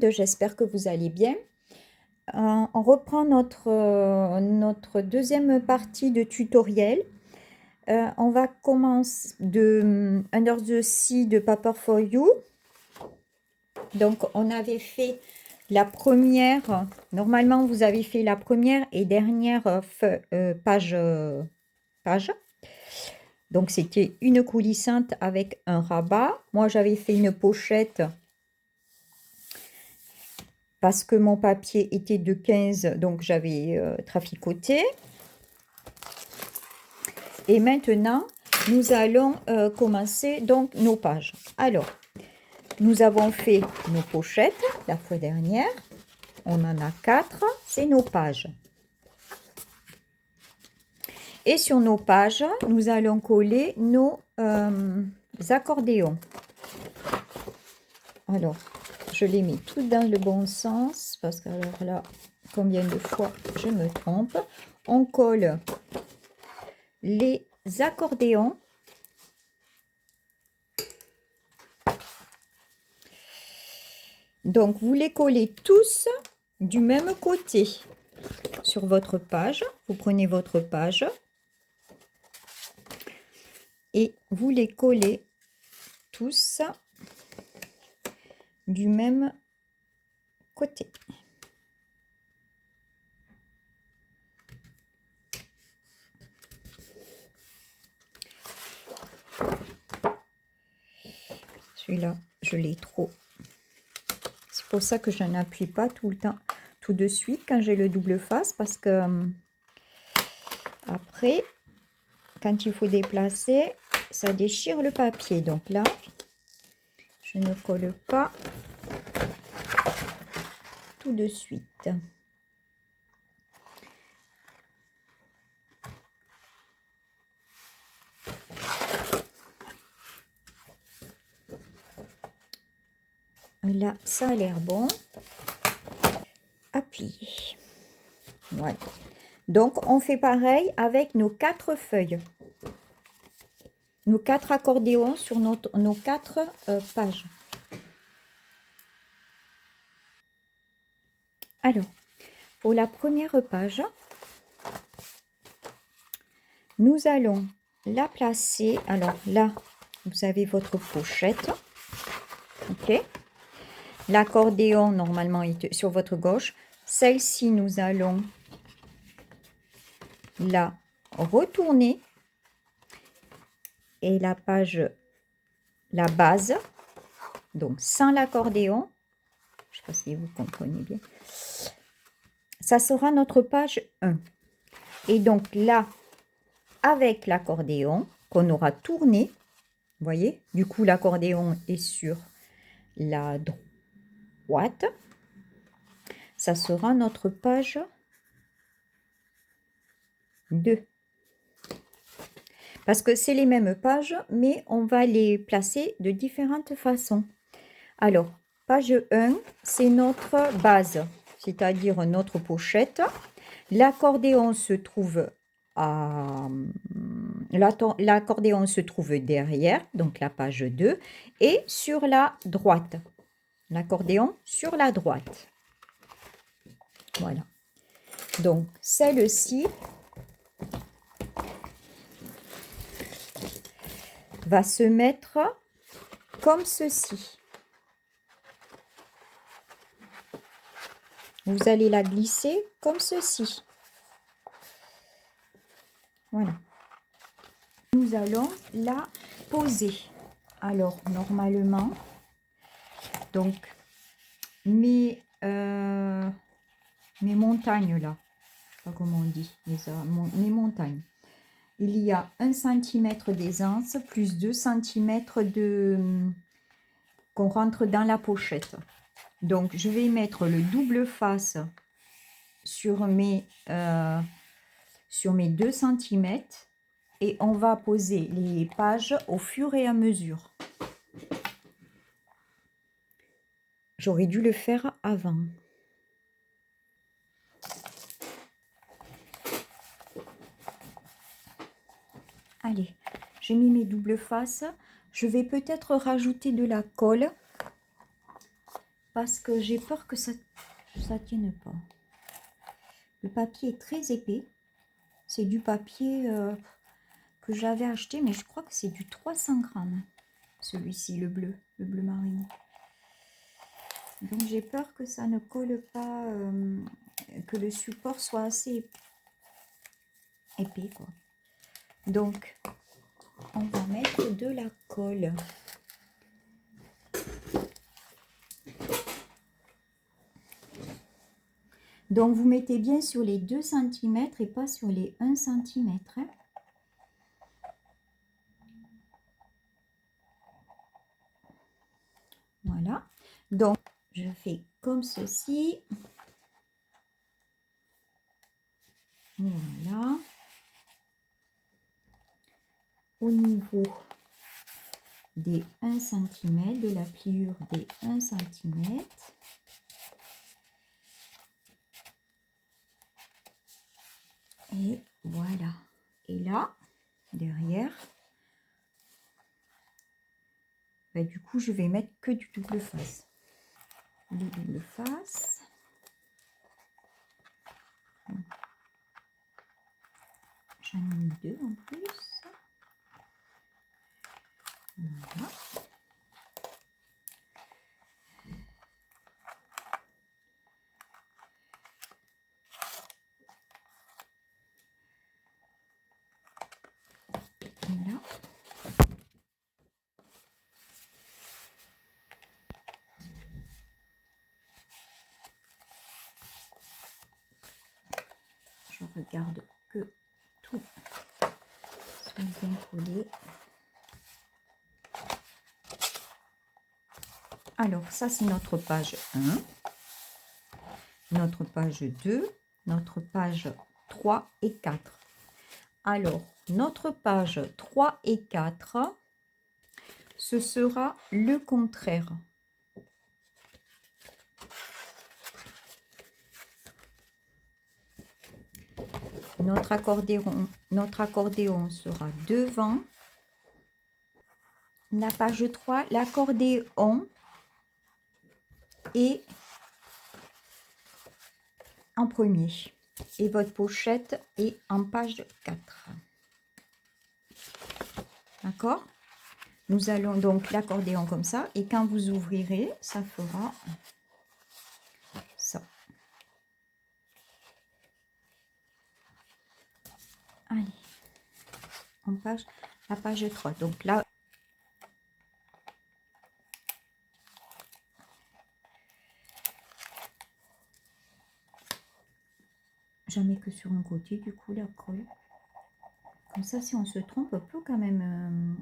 monde, j'espère que vous allez bien. On reprend notre deuxième partie de tutoriel. On va commencer de Under the Sea de Paper for You. Donc on avait fait la première, normalement vous avez fait la première et dernière page. Donc c'était une coulissante avec un rabat. Moi j'avais fait une pochette parce que mon papier était de 15, donc j'avais traficoté. Et maintenant, nous allons commencer donc nos pages. Alors, nous avons fait nos pochettes la fois dernière. On en a 4, c'est nos pages. Et sur nos pages, nous allons coller nos accordéons. Alors, je les mets toutes dans le bon sens, parce que alors là, combien de fois je me trompe. On colle les accordéons. Donc, vous les collez tous du même côté sur votre page. Vous prenez votre page et vous les collez tous du même côté. Celui-là, je l'ai trop. C'est pour ça que je n'appuie pas tout le temps, tout de suite quand j'ai le double face, parce que après, quand il faut déplacer, ça déchire le papier. Donc là, je ne colle pas tout de suite. Là, ça a l'air bon. Appuyer. Voilà. Donc, on fait pareil avec nos 4 feuilles. Nos 4 accordéons sur nos 4 pages. Alors, pour la première page, nous allons la placer. Alors là, vous avez votre pochette. Ok. L'accordéon, normalement, est sur votre gauche. Celle-ci, nous allons la retourner. Et la page, la base, donc sans l'accordéon, je ne sais pas si vous comprenez bien, ça sera notre page 1. Et donc là, avec l'accordéon qu'on aura tourné, vous voyez, du coup l'accordéon est sur la droite, ça sera notre page 2. Parce que c'est les mêmes pages, mais on va les placer de différentes façons. Alors, page 1, c'est notre base, c'est-à-dire notre pochette. L'accordéon se trouve l'accordéon se trouve derrière, donc la page 2, et sur la droite. L'accordéon sur la droite. Voilà. Donc, celle-ci va se mettre comme ceci. Vous allez la glisser comme ceci. Voilà. Nous allons la poser. Alors, normalement, donc, mes montagnes là, je sais pas comment on dit, mes montagnes. Il y a 1 cm d'aisance plus 2 cm qu'on rentre dans la pochette. Donc, je vais mettre le double face sur mes 2 cm et on va poser les pages au fur et à mesure. J'aurais dû le faire avant. Allez, j'ai mis mes doubles faces. Je vais peut-être rajouter de la colle parce que j'ai peur que ça tienne pas. Le papier est très épais. C'est du papier que j'avais acheté, mais je crois que c'est du 300 grammes. Celui-ci, le bleu marine. Donc j'ai peur que ça ne colle pas, que le support soit assez épais, quoi. Donc on va mettre de la colle. Donc vous mettez bien sur les 2 cm et pas sur les 1 cm. Hein. Voilà. Donc je fais comme ceci. Voilà. Au niveau des 1 cm, de la pliure des 1 cm. Et voilà. Et là, derrière, bah, du coup, je vais mettre que du double face. Du double face. J'en ai mis 2 en plus. Voilà. Et là. Je regarde que tout soit bien collé. Alors, ça, c'est notre page 1, notre page 2, notre page 3 et 4. Alors, notre page 3 et 4, ce sera le contraire. Notre accordéon sera devant. La page 3, l'accordéon est en premier. Et votre pochette est en page 4. D'accord? Nous allons donc l'accordéon comme ça. Et quand vous ouvrirez, ça fera ça. Allez. En page, la page 3. Donc là, j'en mets que sur un côté, du coup, la colle. Comme ça, si on se trompe, on peut quand même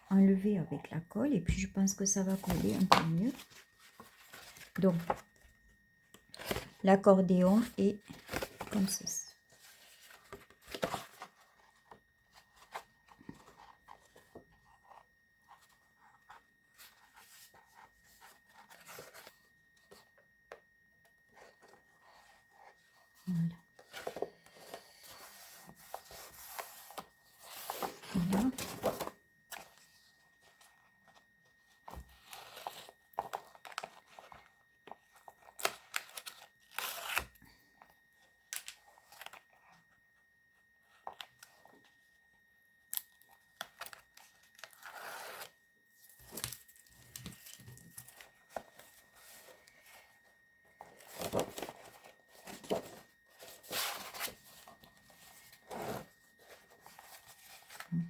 enlever avec la colle. Et puis, je pense que ça va coller un peu mieux. Donc, l'accordéon est comme ceci. Voilà. Voilà.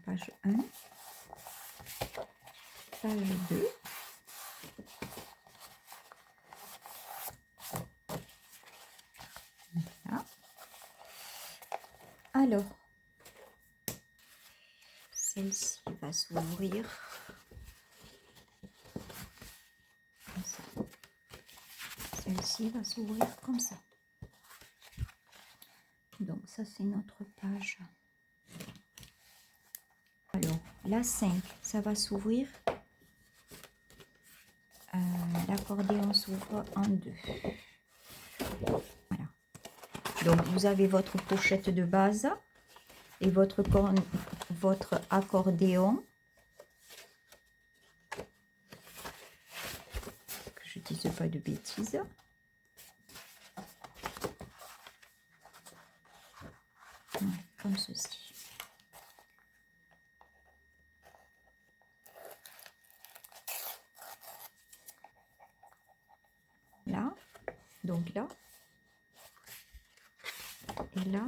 Page 1, page 2. Voilà. Alors, celle-ci va s'ouvrir comme ça. Celle-ci va s'ouvrir comme ça. Donc, ça, c'est notre page. Alors, la 5, ça va s'ouvrir. L'accordéon s'ouvre en 2. Voilà. Donc, vous avez votre pochette de base et votre accordéon. Que je ne dise pas pas de bêtises. Ouais, comme ceci. Là, donc là, et là,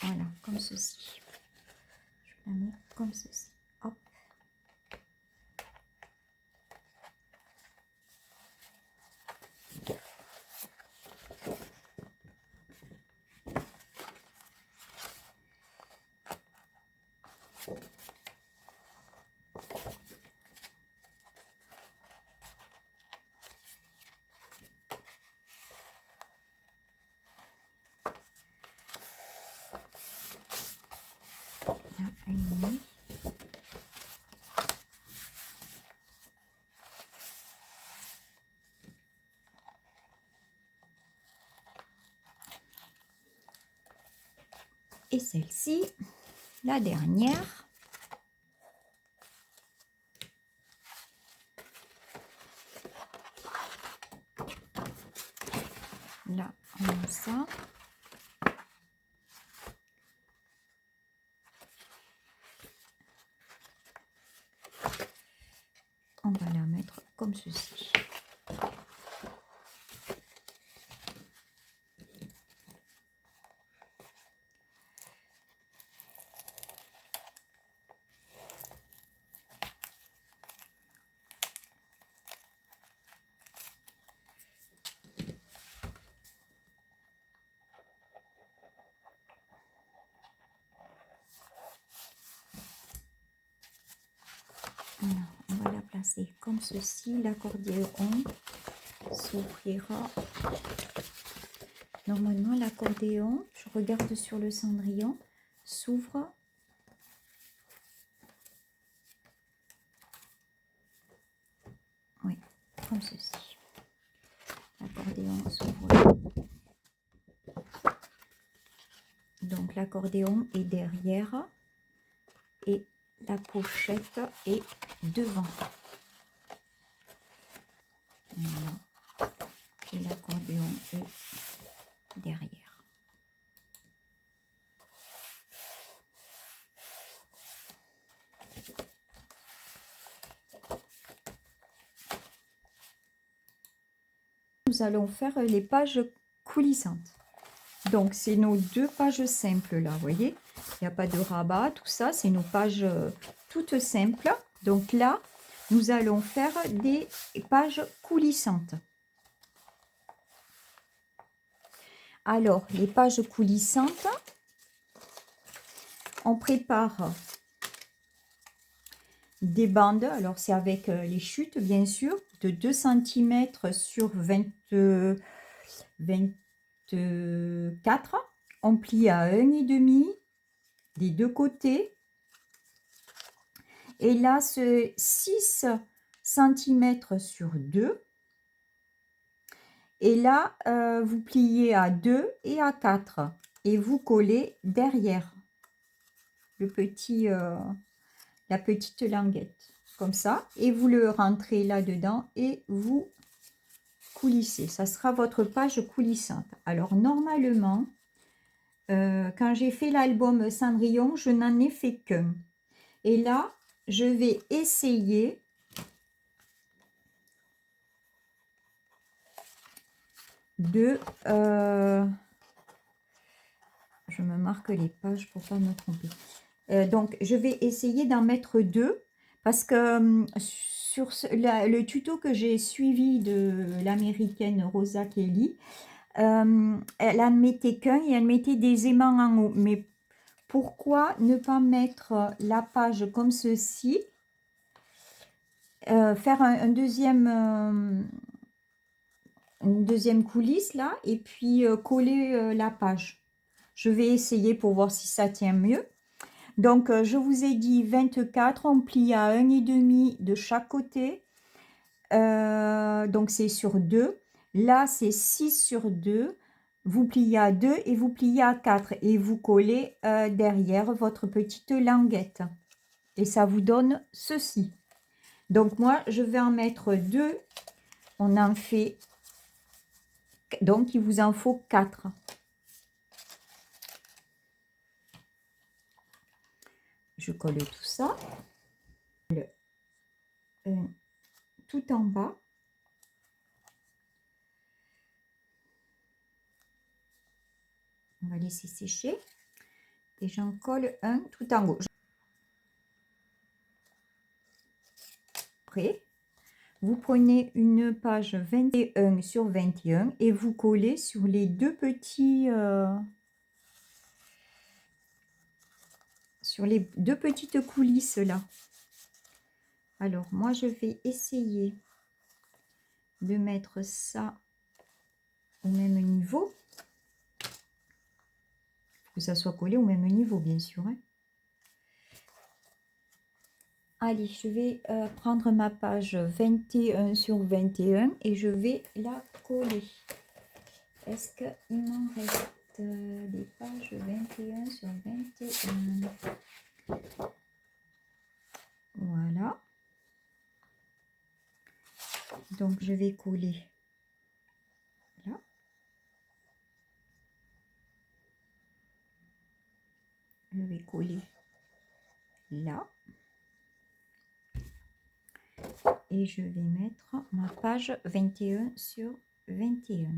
voilà, comme ceci. Je la mets comme ceci. Hop. Là, elle est mise. Et celle-ci, la dernière. Là, on met ça. On va la mettre comme ceci. Alors, on va la placer comme ceci. L'accordéon s'ouvrira. Normalement, l'accordéon, je regarde sur le cendrillon, s'ouvre. Oui, comme ceci. L'accordéon s'ouvre. Donc, l'accordéon est derrière et la pochette est devant. Voilà. Et l'accordéon est derrière. Nous allons faire les pages coulissantes. Donc, c'est nos deux pages simples là, vous voyez. Il n'y a pas de rabat, tout ça, c'est nos pages toutes simples. Donc là, nous allons faire des pages coulissantes. Alors, les pages coulissantes, on prépare des bandes. Alors, c'est avec les chutes, bien sûr, de 2 cm sur 24. On plie à 1,5 des deux côtés. Et là, c'est 6 cm sur 2. Et là, vous pliez à 2 et à 4. Et vous collez derrière le petit, la petite languette. Comme ça. Et vous le rentrez là-dedans et vous coulissez. Ça sera votre page coulissante. Alors, normalement, quand j'ai fait l'album Cendrillon, je n'en ai fait qu'un. Et là, je vais essayer de... je me marque les pages pour ne pas me tromper. Donc, je vais essayer d'en mettre 2 parce que sur le tuto que j'ai suivi de l'américaine Rosa Kelly, elle en mettait qu'un et elle mettait des aimants en haut. Mais pourquoi ne pas mettre la page comme ceci, faire une deuxième coulisse là et puis coller la page. Je vais essayer pour voir si ça tient mieux. Donc, je vous ai dit 24, on plie à 1,5 de chaque côté. Donc, c'est sur 2. Là, c'est 6 sur 2. Vous pliez à 2 et vous pliez à 4. Et vous collez derrière votre petite languette. Et ça vous donne ceci. Donc, moi, je vais en mettre 2. On en fait Donc, il vous en faut 4. Je colle tout ça. Tout en bas. On va laisser sécher. Et j'en colle un tout en haut. Après, vous prenez une page 21 sur 21 et vous collez sur les deux petits... sur les deux petites coulisses là. Alors, moi, je vais essayer de mettre ça au même niveau. Que ça soit collé au même niveau, bien sûr. Hein. Allez, je vais prendre ma page 21 sur 21 et je vais la coller. Est-ce qu'il m'en reste des pages 21 sur 21? Voilà. Donc, je vais coller là. Je vais coller là. Et je vais mettre ma page 21 sur 21.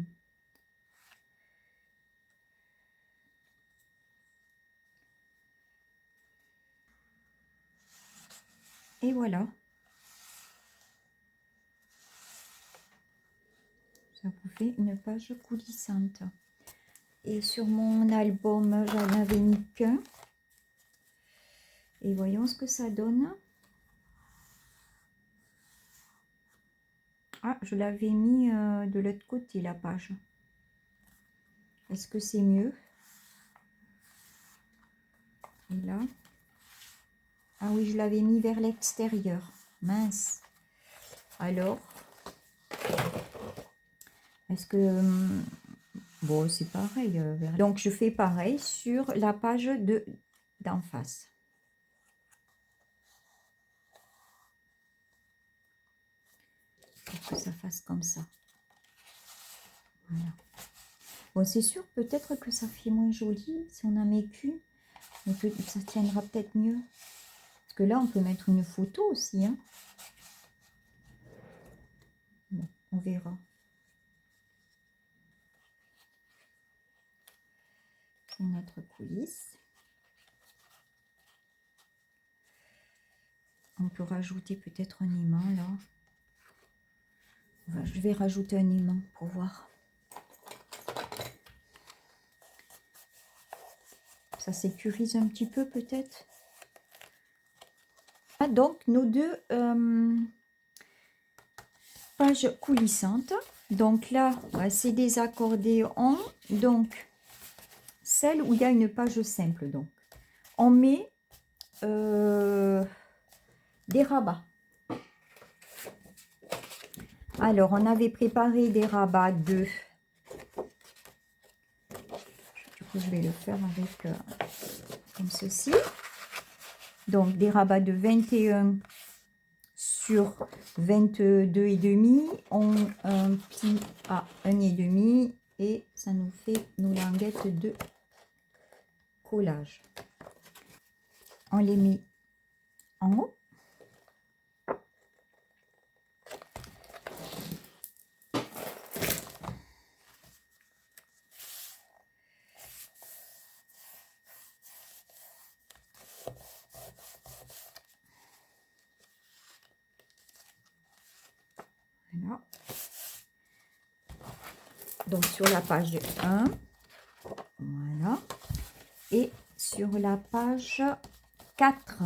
Et voilà. Ça vous fait une page coulissante. Et sur mon album, j'en avais mis qu'un. Et voyons ce que ça donne. Ah, je l'avais mis de l'autre côté, la page. Est-ce que c'est mieux? Et là. Ah oui, je l'avais mis vers l'extérieur. Mince. Alors, est-ce que... bon, c'est pareil. Donc, je fais pareil sur la page d'en face. Pour que ça fasse comme ça. Voilà. Bon, c'est sûr, peut-être que ça fait moins joli si on en met qu'une. Mais ça tiendra peut-être mieux. Parce que là, on peut mettre une photo aussi. Hein. Bon, on verra. C'est notre coulisse. On peut rajouter peut-être un aimant là. Je vais rajouter un aimant pour voir. Ça sécurise un petit peu peut-être. Ah, donc nos deux pages coulissantes. Donc là, c'est des accordéons. Donc, celle où il y a une page simple. Donc, on met des rabats. Alors, on avait préparé des rabats de... Du coup, je vais le faire avec comme ceci. Donc, des rabats de 21 sur 22,5. On plie à 1,5 et ça nous fait nos languettes de collage. On les met en haut. Voilà. Donc sur la page 1, voilà, et sur la page 4.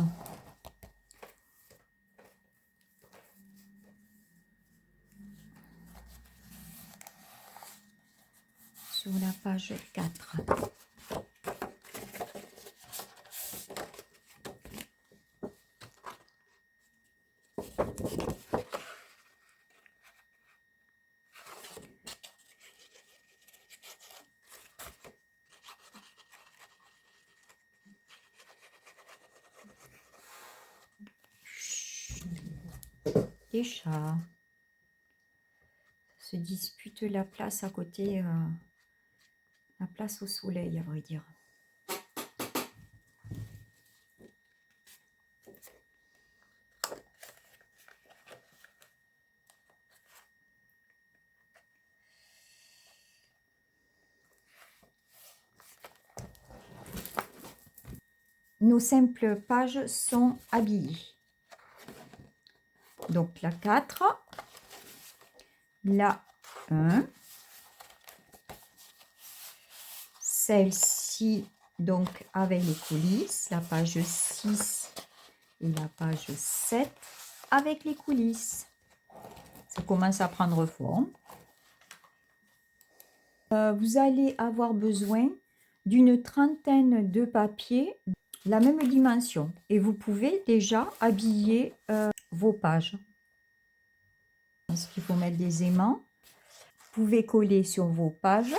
Sur la page 4. Des chats. se disputent la place à côté, la place au soleil, à vrai dire. Nos simples pages sont habillées. Donc la 4, la 1, celle-ci donc avec les coulisses, la page 6 et la page 7 avec les coulisses. Ça commence à prendre forme. Vous allez avoir besoin d'une trentaine de papiers, la même dimension. Et vous pouvez déjà habiller vos pages. Parce qu'il faut mettre des aimants. Vous pouvez coller sur vos pages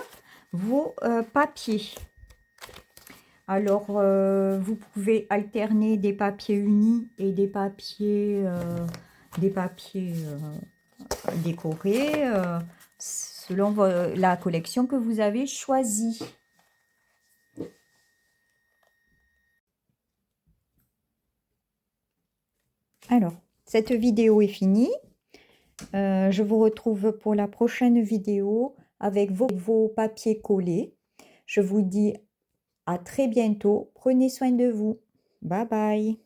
vos papiers. Alors, vous pouvez alterner des papiers unis et des papiers décorés selon la collection que vous avez choisie. Alors, cette vidéo est finie. Je vous retrouve pour la prochaine vidéo avec vos papiers collés. Je vous dis à très bientôt. Prenez soin de vous. Bye bye.